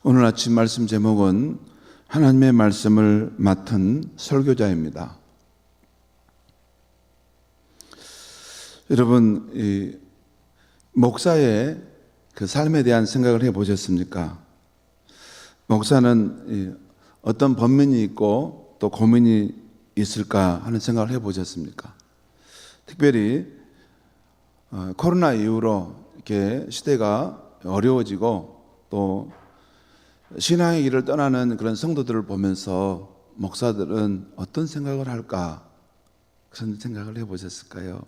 오늘 아침 말씀 제목은 하나님의 말씀을 맡은 설교자입니다. 여러분, 이 목사의 그 삶에 대한 생각을 해보셨습니까? 목사는 어떤 번민이 있고 또 고민이 있을까 하는 생각을 해보셨습니까? 특별히 코로나 이후로 이렇게 시대가 어려워지고 또 신앙의 길을 떠나는 그런 성도들을 보면서 목사들은 어떤 생각을 할까? 그런 생각을 해보셨을까요?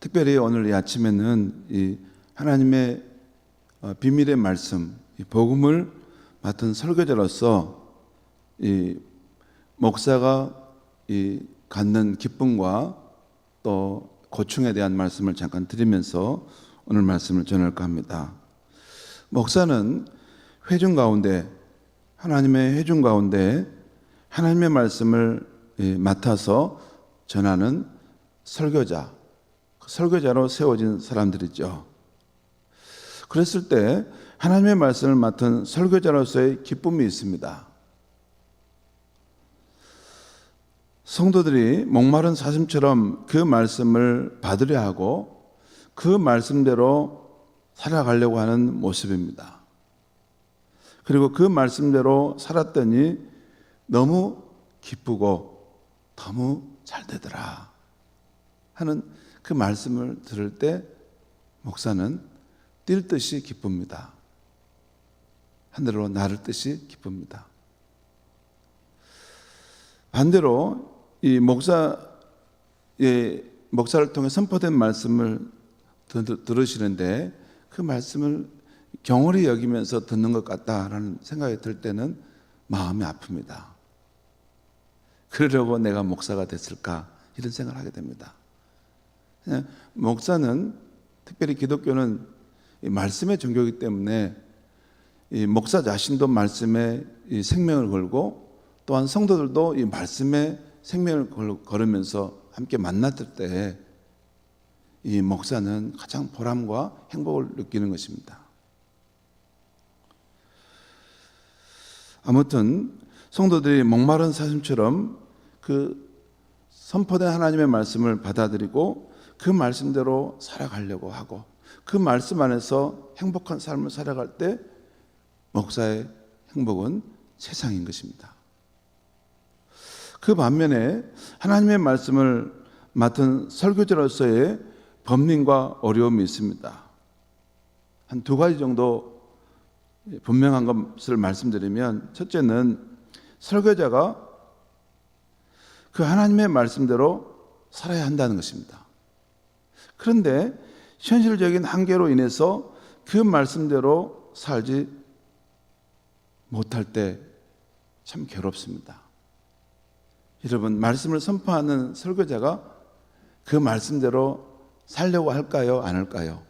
특별히 오늘 이 아침에는 이 하나님의 비밀의 말씀, 이 복음을 맡은 설교자로서 이 목사가 이 갖는 기쁨과 또 고충에 대한 말씀을 잠깐 드리면서 오늘 말씀을 전할까 합니다. 목사는 회중 가운데, 하나님의 회중 가운데 하나님의 말씀을 맡아서 전하는 설교자로 세워진 사람들이죠. 그랬을 때 하나님의 말씀을 맡은 설교자로서의 기쁨이 있습니다. 성도들이 목마른 사슴처럼 그 말씀을 받으려 하고 그 말씀대로 살아가려고 하는 모습입니다. 그리고 그 말씀대로 살았더니 너무 기쁘고 너무 잘 되더라 하는 그 말씀을 들을 때 목사는 뛸 듯이 기쁩니다. 하늘로 나를 듯이 기쁩니다. 반대로 이 목사를 통해 선포된 말씀을 들으시는데 그 말씀을 경홀히 여기면서 듣는 것 같다라는 생각이 들 때는 마음이 아픕니다. 그러려고 내가 목사가 됐을까 이런 생각을 하게 됩니다. 목사는 특별히 기독교는 이 말씀의 종교이기 때문에 이 목사 자신도 말씀에 이 생명을 걸고 또한 성도들도 이 말씀에 생명을 걸으면서 함께 만났을 때 이 목사는 가장 보람과 행복을 느끼는 것입니다. 아무튼 성도들이 목마른 사슴처럼 그 선포된 하나님의 말씀을 받아들이고 그 말씀대로 살아가려고 하고 그 말씀 안에서 행복한 삶을 살아갈 때 목사의 행복은 세상인 것입니다. 그 반면에 하나님의 말씀을 맡은 설교자로서의 번민과 어려움이 있습니다. 한 두 가지 정도 분명한 것을 말씀드리면, 첫째는 설교자가 그 하나님의 말씀대로 살아야 한다는 것입니다. 그런데 현실적인 한계로 인해서 그 말씀대로 살지 못할 때 참 괴롭습니다. 여러분, 말씀을 선포하는 설교자가 그 말씀대로 살려고 할까요? 안 할까요?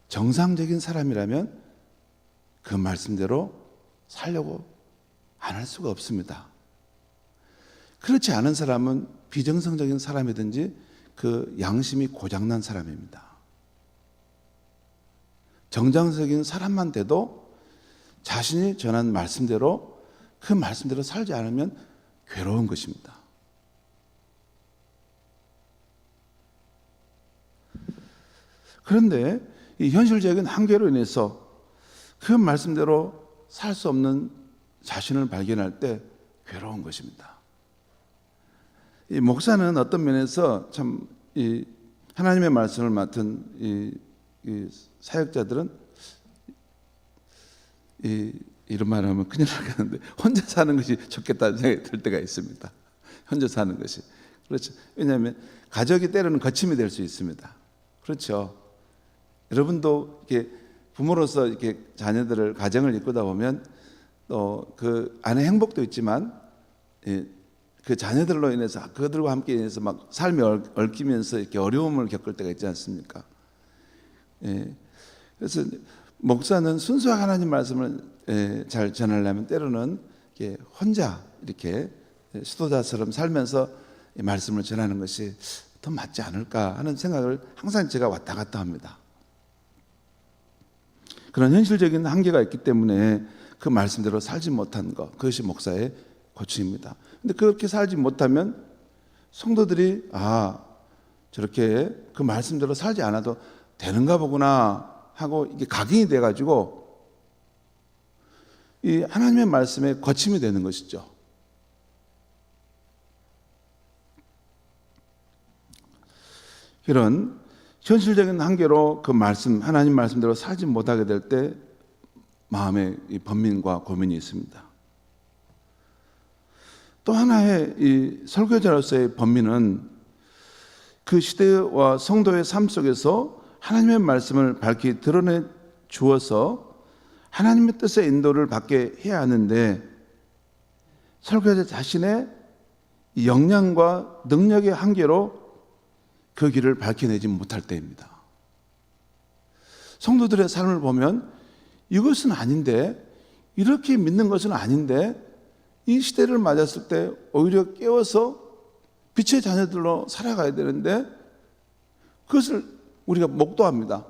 정상적인 사람이라면 그 말씀대로 살려고 안 할 수가 없습니다. 그렇지 않은 사람은 비정상적인 사람이든지 그 양심이 고장난 사람입니다. 정상적인 사람만 돼도 자신이 전한 말씀대로 그 말씀대로 살지 않으면 괴로운 것입니다. 그런데 이 현실적인 한계로 인해서 그 말씀대로 살 수 없는 자신을 발견할 때 괴로운 것입니다. 이 목사는 어떤 면에서 참 이 하나님의 말씀을 맡은 이 사역자들은 이런 말 하면 큰일 나겠는데 혼자 사는 것이 좋겠다는 생각이 들 때가 있습니다. 혼자 사는 것이. 그렇죠. 왜냐하면 가족이 때로는 거침이 될 수 있습니다. 그렇죠. 여러분도 이렇게 부모로서 이렇게 자녀들을 가정을 이끌다 보면 또 그 안에 행복도 있지만 그 자녀들로 인해서 그들과 함께 인해서 막 삶이 얽히면서 이렇게 어려움을 겪을 때가 있지 않습니까? 그래서 목사는 순수한 하나님 말씀을 잘 전하려면 때로는 이렇게 혼자 이렇게 수도자처럼 살면서 말씀을 전하는 것이 더 맞지 않을까 하는 생각을 항상 제가 왔다 갔다 합니다. 그런 현실적인 한계가 있기 때문에 그 말씀대로 살지 못한 것, 그것이 목사의 고충입니다. 근데 그렇게 살지 못하면 성도들이 저렇게 그 말씀대로 살지 않아도 되는가 보구나 하고 이게 각인이 돼가지고 이 하나님의 말씀에 거침이 되는 것이죠. 이런 현실적인 한계로 그 말씀, 하나님 말씀대로 살지 못하게 될 때 마음에 이 번민과 고민이 있습니다. 또 하나의 이 설교자로서의 번민은 그 시대와 성도의 삶 속에서 하나님의 말씀을 밝히 드러내 주어서 하나님의 뜻의 인도를 받게 해야 하는데 설교자 자신의 역량과 능력의 한계로 그 길을 밝혀내지 못할 때입니다. 성도들의 삶을 보면 이것은 아닌데, 이렇게 믿는 것은 아닌데, 이 시대를 맞았을 때 오히려 깨워서 빛의 자녀들로 살아가야 되는데 그것을 우리가 목도합니다.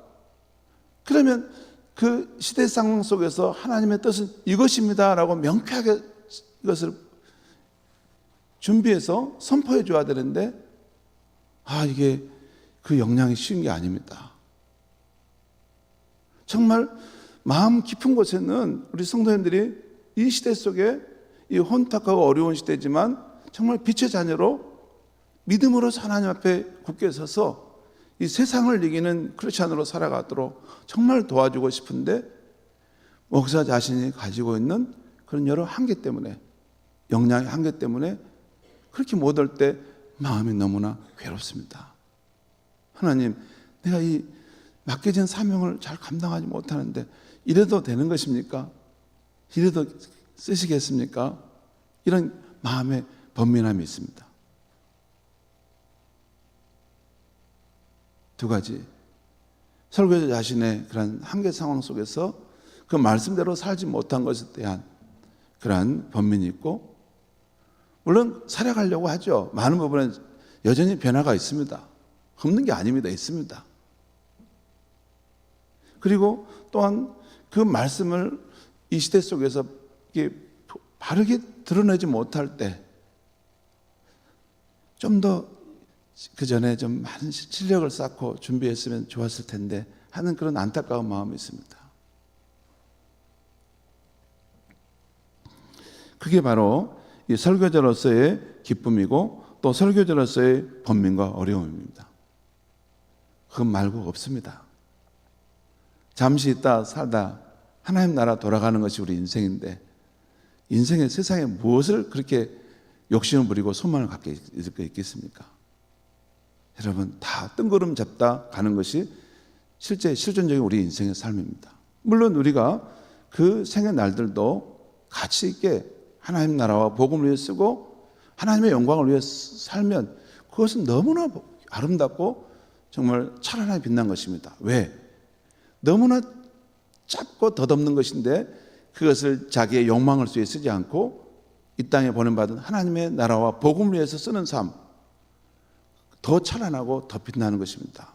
그러면 그 시대 상황 속에서 하나님의 뜻은 이것입니다 라고 명쾌하게 이것을 준비해서 선포해 줘야 되는데 이게 그 역량이 쉬운 게 아닙니다. 정말 마음 깊은 곳에는 우리 성도님들이 이 시대 속에 이 혼탁하고 어려운 시대지만 정말 빛의 자녀로 믿음으로 하나님 앞에 굳게 서서 이 세상을 이기는 크리스찬으로 살아가도록 정말 도와주고 싶은데 목사 자신이 가지고 있는 그런 여러 한계 때문에, 역량의 한계 때문에 그렇게 못 올 때 마음이 너무나 괴롭습니다. 하나님, 내가 이 맡겨진 사명을 잘 감당하지 못하는데 이래도 되는 것입니까? 이래도 쓰시겠습니까? 이런 마음의 번민함이 있습니다. 두 가지, 설교자 자신의 그런 한계 상황 속에서 그 말씀대로 살지 못한 것에 대한 그러한 번민이 있고, 물론 살아가려고 하죠. 많은 부분에 여전히 변화가 있습니다. 없는 게 아닙니다. 있습니다. 그리고 또한 그 말씀을 이 시대 속에서 바르게 드러내지 못할 때 좀 더 그 전에 좀 많은 실력을 쌓고 준비했으면 좋았을 텐데 하는 그런 안타까운 마음이 있습니다. 그게 바로 이 설교자로서의 기쁨이고 또 설교자로서의 번민과 어려움입니다. 그것 말고 없습니다. 잠시 있다 살다 하나님 나라 돌아가는 것이 우리 인생인데, 인생의 세상에 무엇을 그렇게 욕심을 부리고 소망을 갖게 있겠습니까? 여러분, 다 뜬구름 잡다 가는 것이 실제 실존적인 우리 인생의 삶입니다. 물론 우리가 그 생의 날들도 가치 있게 하나님 나라와 복음을 위해 쓰고 하나님의 영광을 위해 살면 그것은 너무나 아름답고 정말 찬란하게 빛난 것입니다. 왜? 너무나 짧고 덧없는 것인데 그것을 자기의 욕망을 위해 쓰지 않고 이 땅에 보낸받은 하나님의 나라와 복음을 위해서 쓰는 삶, 더 찬란하고 더 빛나는 것입니다.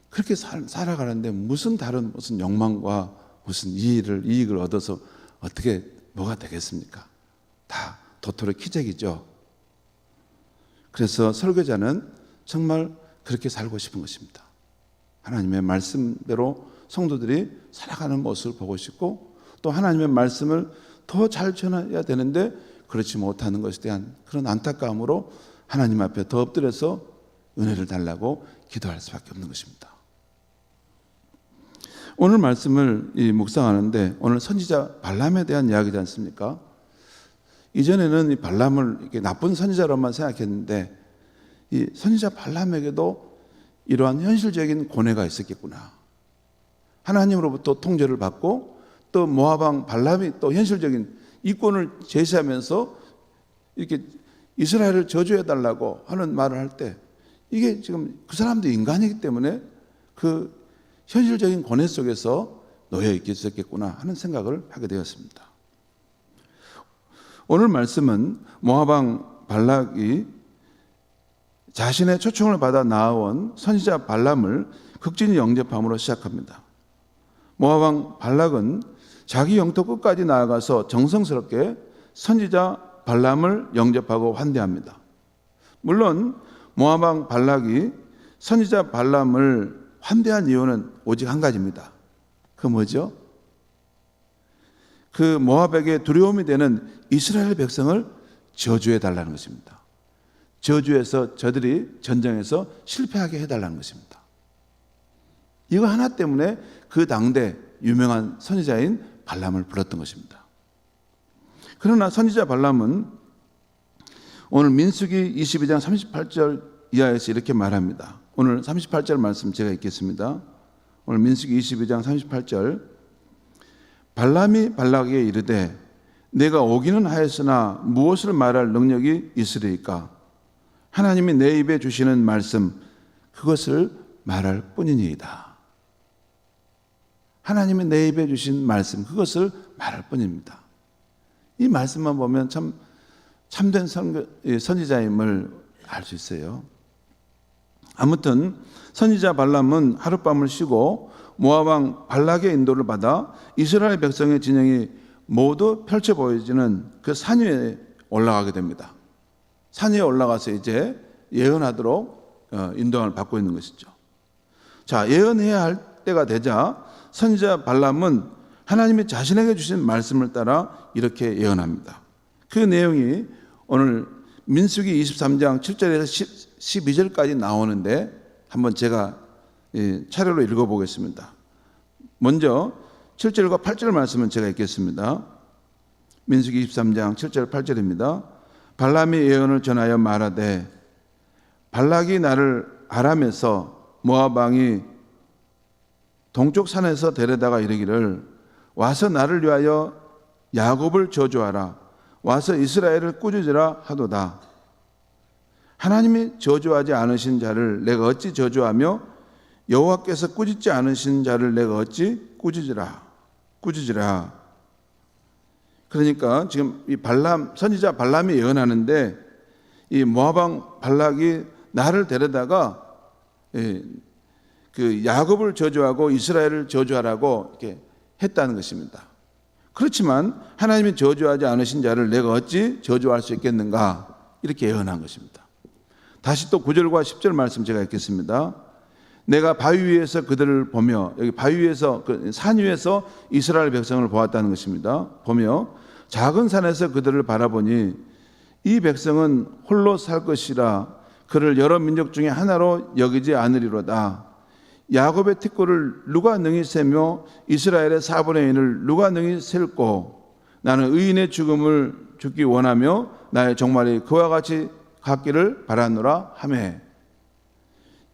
그렇게 살아가는데 무슨 다른 무슨 욕망과 무슨 이익을 얻어서 어떻게 뭐가 되겠습니까? 다 도토리 키재기죠. 그래서 설교자는 정말 그렇게 살고 싶은 것입니다. 하나님의 말씀대로 성도들이 살아가는 모습을 보고 싶고 또 하나님의 말씀을 더 잘 전해야 되는데 그렇지 못하는 것에 대한 그런 안타까움으로 하나님 앞에 더 엎드려서 은혜를 달라고 기도할 수밖에 없는 것입니다. 오늘 말씀을 묵상하는데 오늘 선지자 발람에 대한 이야기지 않습니까? 이전에는 이 발람을 이렇게 나쁜 선지자로만 생각했는데 이 선지자 발람에게도 이러한 현실적인 고뇌가 있었겠구나. 하나님으로부터 통제를 받고 또 모압 왕 발람이 또 현실적인 이권을 제시하면서 이렇게 이스라엘을 저주해달라고 하는 말을 할 때 이게 지금 그 사람도 인간이기 때문에 그 현실적인 고뇌 속에서 놓여 있겠구나 하는 생각을 하게 되었습니다. 오늘 말씀은 모압 왕 발락이 자신의 초청을 받아 나아온 선지자 발람을 극진히 영접함으로 시작합니다. 모압 왕 발락은 자기 영토 끝까지 나아가서 정성스럽게 선지자 발람을 영접하고 환대합니다. 물론 모압 왕 발락이 선지자 발람을 환대한 이유는 오직 한 가지입니다. 그 뭐죠? 그 모압에게 두려움이 되는 이스라엘 백성을 저주해 달라는 것입니다. 저주해서 저들이 전쟁에서 실패하게 해달라는 것입니다. 이거 하나 때문에 그 당대 유명한 선지자인 발람을 불렀던 것입니다. 그러나 선지자 발람은 오늘 민수기 22장 38절 이하에서 이렇게 말합니다. 오늘 38절 말씀 제가 읽겠습니다. 오늘 민수기 22장 38절, 발람이 발락에게 이르되 내가 오기는 하였으나 무엇을 말할 능력이 있으리이까? 하나님이 내 입에 주시는 말씀 그것을 말할 뿐이니이다. 하나님이 내 입에 주신 말씀 그것을 말할 뿐입니다. 이 말씀만 보면 참된 선지자임을 알 수 있어요. 아무튼 선지자 발람은 하룻밤을 쉬고 모압 왕 발락의 인도를 받아 이스라엘 백성의 진영이 모두 펼쳐 보여지는 그 산 위에 올라가게 됩니다. 산 위에 올라가서 이제 예언하도록 인도함을 받고 있는 것이죠. 자, 예언해야 할 때가 되자 선지자 발람은 하나님이 자신에게 주신 말씀을 따라 이렇게 예언합니다. 그 내용이 오늘 민수기 23장 7절에서 12절까지 나오는데 한번 제가 차례로 읽어보겠습니다. 먼저 7절과 8절 말씀은 제가 읽겠습니다. 민수기 23장 7절 8절입니다. 발람이 예언을 전하여 말하되 발락이 나를 아람에서 모압 왕이 동쪽 산에서 데려다가 이르기를 와서 나를 위하여 야곱을 저주하라 와서 이스라엘을 꾸짖으라 하도다. 하나님이 저주하지 않으신 자를 내가 어찌 저주하며 여호와께서 꾸짖지 않으신 자를 내가 어찌 꾸짖으라. 그러니까 지금 이 발람 선지자 발람이 예언하는데 이 모압 왕 발락이 나를 데려다가 그 야곱을 저주하고 이스라엘을 저주하라고 이렇게 했다는 것입니다. 그렇지만 하나님이 저주하지 않으신 자를 내가 어찌 저주할 수 있겠는가 이렇게 예언한 것입니다. 다시 또 9절과 10절 말씀 제가 읽겠습니다. 내가 바위 위에서 그들을 보며, 여기 바위 위에서 산 위에서 이스라엘 백성을 보았다는 것입니다. 보며 작은 산에서 그들을 바라보니 이 백성은 홀로 살 것이라 그를 여러 민족 중에 하나로 여기지 않으리로다. 야곱의 특고를 누가 능히 세며 이스라엘의 4분의 1을 누가 능히 셀고 나는 의인의 죽음을 죽기 원하며 나의 종말이 그와 같이 갖기를 바라노라 하매.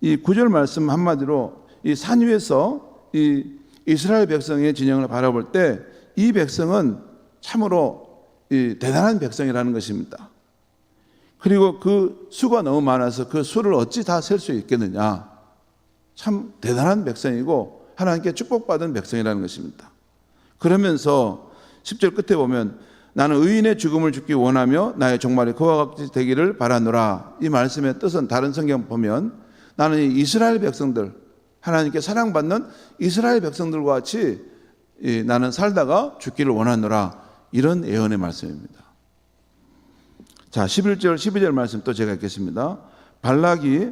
이 9절 말씀 한마디로 이 산 위에서 이 이스라엘 백성의 진영을 바라볼 때 이 백성은 참으로 이 대단한 백성이라는 것입니다. 그리고 그 수가 너무 많아서 그 수를 어찌 다 셀 수 있겠느냐. 참 대단한 백성이고 하나님께 축복받은 백성이라는 것입니다. 그러면서 10절 끝에 보면 나는 의인의 죽음을 죽기 원하며 나의 종말이 그와 같이 되기를 바라노라. 이 말씀의 뜻은 다른 성경 보면 나는 이 이스라엘 백성들, 하나님께 사랑받는 이스라엘 백성들과 같이 나는 살다가 죽기를 원하노라. 이런 예언의 말씀입니다. 자, 11절 12절 말씀 또 제가 읽겠습니다. 발락이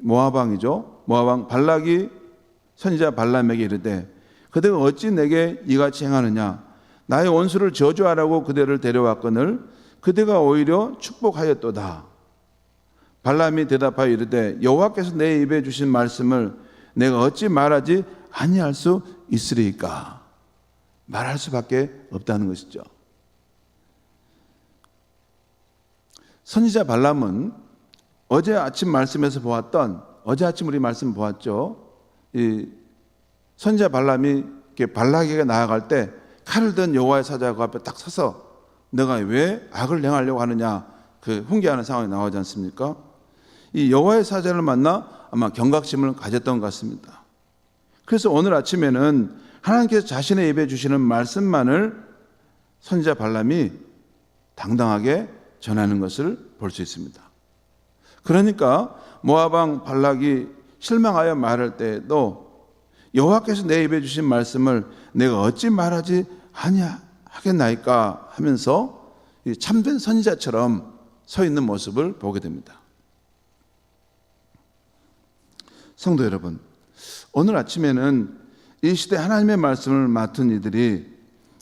모압 왕이죠. 모압 왕 발락이 선지자 발람에게 이르되 그대가 어찌 내게 이같이 행하느냐. 나의 원수를 저주하라고 그대를 데려왔거늘 그대가 오히려 축복하였도다. 발람이 대답하여 이르되 여호와께서 내 입에 주신 말씀을 내가 어찌 말하지 아니할 수 있으리이까. 말할 수밖에 없다는 것이죠. 선지자 발람은 어제 아침 말씀에서 보았던, 어제 아침 우리 말씀 보았죠. 이 선지자 발람이 발락에게 나아갈 때 칼을 든 여호와의 사자 그 앞에 딱 서서 너가 왜 악을 행하려고 하느냐, 그 훈계하는 상황이 나오지 않습니까? 이 여호와의 사자를 만나 아마 경각심을 가졌던 것 같습니다. 그래서 오늘 아침에는 하나님께서 자신의 입에 주시는 말씀만을 선지자 발람이 당당하게 전하는 것을 볼 수 있습니다. 그러니까 모압 왕 발락이 실망하여 말할 때에도 여호와께서 내 입에 주신 말씀을 내가 어찌 말하지 아니하겠나이까 하면서 참된 선지자처럼 서 있는 모습을 보게 됩니다. 성도 여러분, 오늘 아침에는 이 시대 하나님의 말씀을 맡은 이들이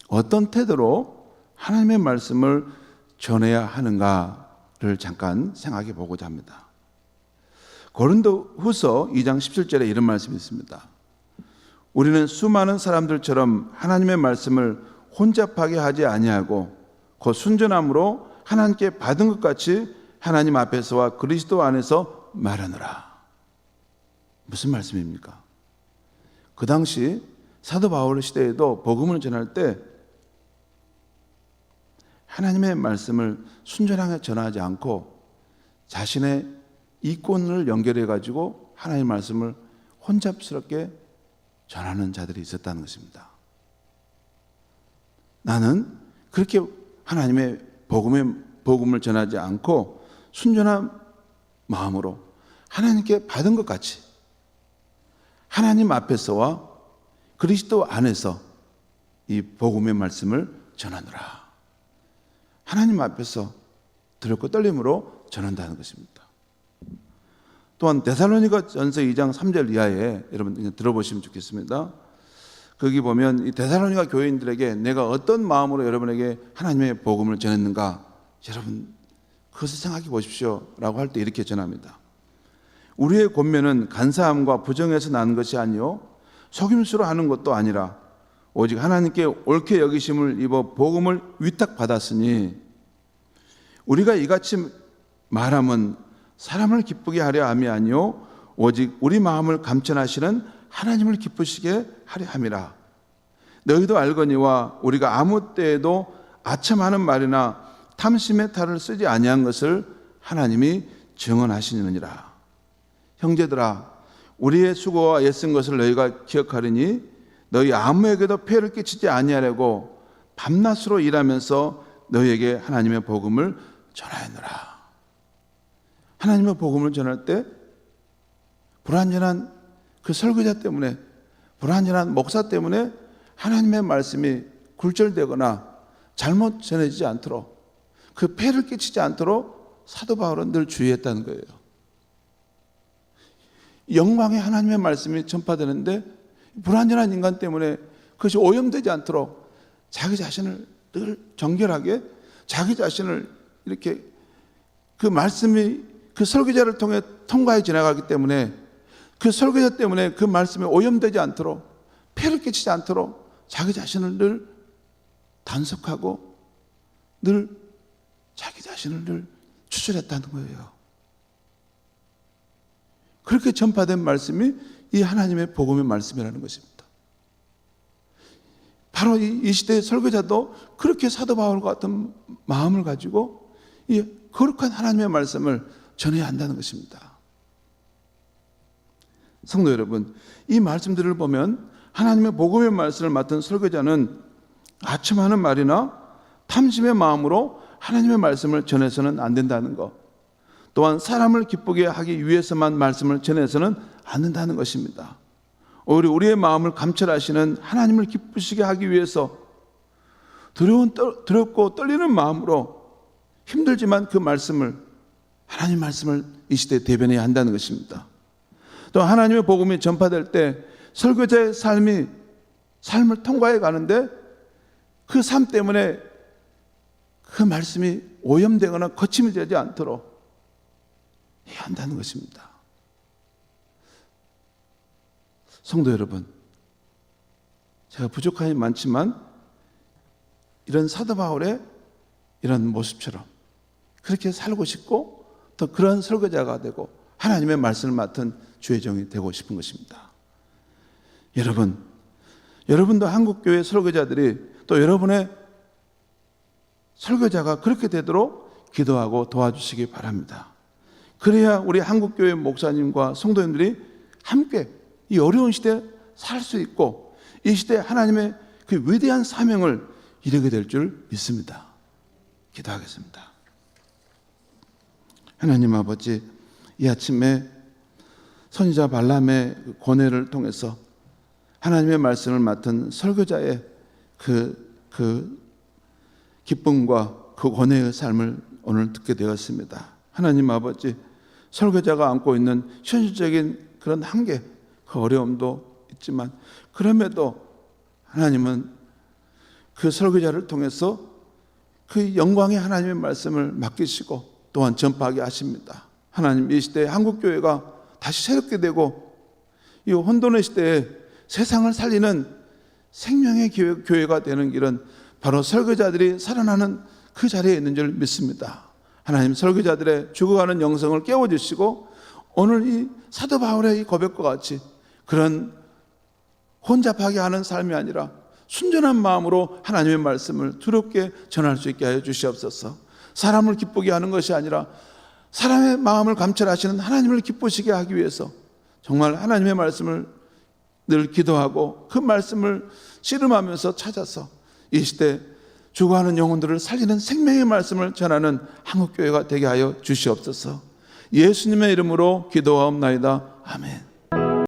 어떤 태도로 하나님의 말씀을 전해야 하는가를 잠깐 생각해 보고자 합니다. 고린도후서 2장 17절에 이런 말씀이 있습니다. 우리는 수많은 사람들처럼 하나님의 말씀을 혼잡하게 하지 아니하고 곧 순전함으로 하나님께 받은 것 같이 하나님 앞에서와 그리스도 안에서 말하노라. 무슨 말씀입니까? 그 당시 사도 바울 시대에도 복음을 전할 때 하나님의 말씀을 순전하게 전하지 않고 자신의 이권을 연결해 가지고 하나님의 말씀을 혼잡스럽게 전하는 자들이 있었다는 것입니다. 나는 그렇게 하나님의 복음을 전하지 않고 순전한 마음으로 하나님께 받은 것 같이 하나님 앞에서와 그리스도 안에서 이 복음의 말씀을 전하노라. 하나님 앞에서 두렵고 떨림으로 전한다는 것입니다. 또한 데살로니가전서 2장 3절 이하에 여러분 들어보시면 좋겠습니다. 거기 보면 이 데살로니가 교인들에게 내가 어떤 마음으로 여러분에게 하나님의 복음을 전했는가, 여러분 그것을 생각해 보십시오 라고 할 때 이렇게 전합니다. 우리의 권면은 간사함과 부정에서 나는 것이 아니요 속임수로 하는 것도 아니라 오직 하나님께 옳게 여기심을 입어 복음을 위탁받았으니 우리가 이같이 말함은 사람을 기쁘게 하려 함이 아니요 오직 우리 마음을 감천하시는 하나님을 기쁘시게 하려 함이라. 너희도 알거니와 우리가 아무 때에도 아첨하는 말이나 탐심의 탈을 쓰지 아니한 것을 하나님이 증언하시느니라. 형제들아, 우리의 수고와 애쓴 것을 너희가 기억하리니 너희 아무에게도 폐를 끼치지 아니하려고 밤낮으로 일하면서 너희에게 하나님의 복음을 전하였노라. 하나님의 복음을 전할 때 불완전한 그 설교자 때문에, 불완전한 목사 때문에 하나님의 말씀이 굴절되거나 잘못 전해지지 않도록, 그 폐를 끼치지 않도록 사도 바울은 늘 주의했다는 거예요. 영광의 하나님의 말씀이 전파되는데 불완전한 인간 때문에 그것이 오염되지 않도록 자기 자신을 늘 정결하게, 자기 자신을 이렇게 그 말씀이 그 설교자를 통해 통과해 지나가기 때문에 그 설교자 때문에 그 말씀이 오염되지 않도록, 폐를 끼치지 않도록 자기 자신을 늘 단속하고 늘 자기 자신을 늘 추출했다는 거예요. 그렇게 전파된 말씀이 이 하나님의 복음의 말씀이라는 것입니다. 바로 이 시대의 설교자도 그렇게 사도 바울과 같은 마음을 가지고 이 거룩한 하나님의 말씀을 전해야 한다는 것입니다. 성도 여러분, 이 말씀들을 보면 하나님의 복음의 말씀을 맡은 설교자는 아첨하는 말이나 탐심의 마음으로 하나님의 말씀을 전해서는 안 된다는 것, 또한 사람을 기쁘게 하기 위해서만 말씀을 전해서는 안 된다는 것입니다. 오히려 우리의 마음을 감찰하시는 하나님을 기쁘시게 하기 위해서 두렵고 떨리는 마음으로 힘들지만 그 말씀을, 하나님 말씀을 이 시대에 대변해야 한다는 것입니다. 또 하나님의 복음이 전파될 때 설교자의 삶을 통과해 가는데 그 삶 때문에 그 말씀이 오염되거나 거침이 되지 않도록 해야 한다는 것입니다. 성도 여러분, 제가 부족함이 많지만 이런 사도 바울의 이런 모습처럼 그렇게 살고 싶고 또 그런 설교자가 되고 하나님의 말씀을 맡은 주의 종이 되고 싶은 것입니다. 여러분도 한국교회 설교자들이 또 여러분의 설교자가 그렇게 되도록 기도하고 도와주시기 바랍니다. 그래야 우리 한국교회 목사님과 성도님들이 함께 이 어려운 시대에 살 수 있고 이 시대에 하나님의 그 위대한 사명을 이루게 될 줄 믿습니다. 기도하겠습니다. 하나님 아버지, 이 아침에 선지자 발람의 권해를 통해서 하나님의 말씀을 맡은 설교자의 그 기쁨과 그 권해의 삶을 오늘 듣게 되었습니다. 하나님 아버지, 설교자가 안고 있는 현실적인 그런 한계, 그 어려움도 있지만 그럼에도 하나님은 그 설교자를 통해서 그 영광의 하나님의 말씀을 맡기시고 또한 전파하게 하십니다. 하나님, 이 시대에 한국교회가 다시 새롭게 되고 이 혼돈의 시대에 세상을 살리는 생명의 교회가 되는 길은 바로 설교자들이 살아나는 그 자리에 있는 줄 믿습니다. 하나님, 설교자들의 죽어가는 영성을 깨워주시고 오늘 이 사도 바울의 이 고백과 같이 그런 혼잡하게 하는 삶이 아니라 순전한 마음으로 하나님의 말씀을 두렵게 전할 수 있게 하여 주시옵소서. 사람을 기쁘게 하는 것이 아니라 사람의 마음을 감찰하시는 하나님을 기쁘시게 하기 위해서 정말 하나님의 말씀을 늘 기도하고 그 말씀을 씨름하면서 찾아서 이 시대 죽어가는 영혼들을 살리는 생명의 말씀을 전하는 한국교회가 되게 하여 주시옵소서. 예수님의 이름으로 기도하옵나이다. 아멘.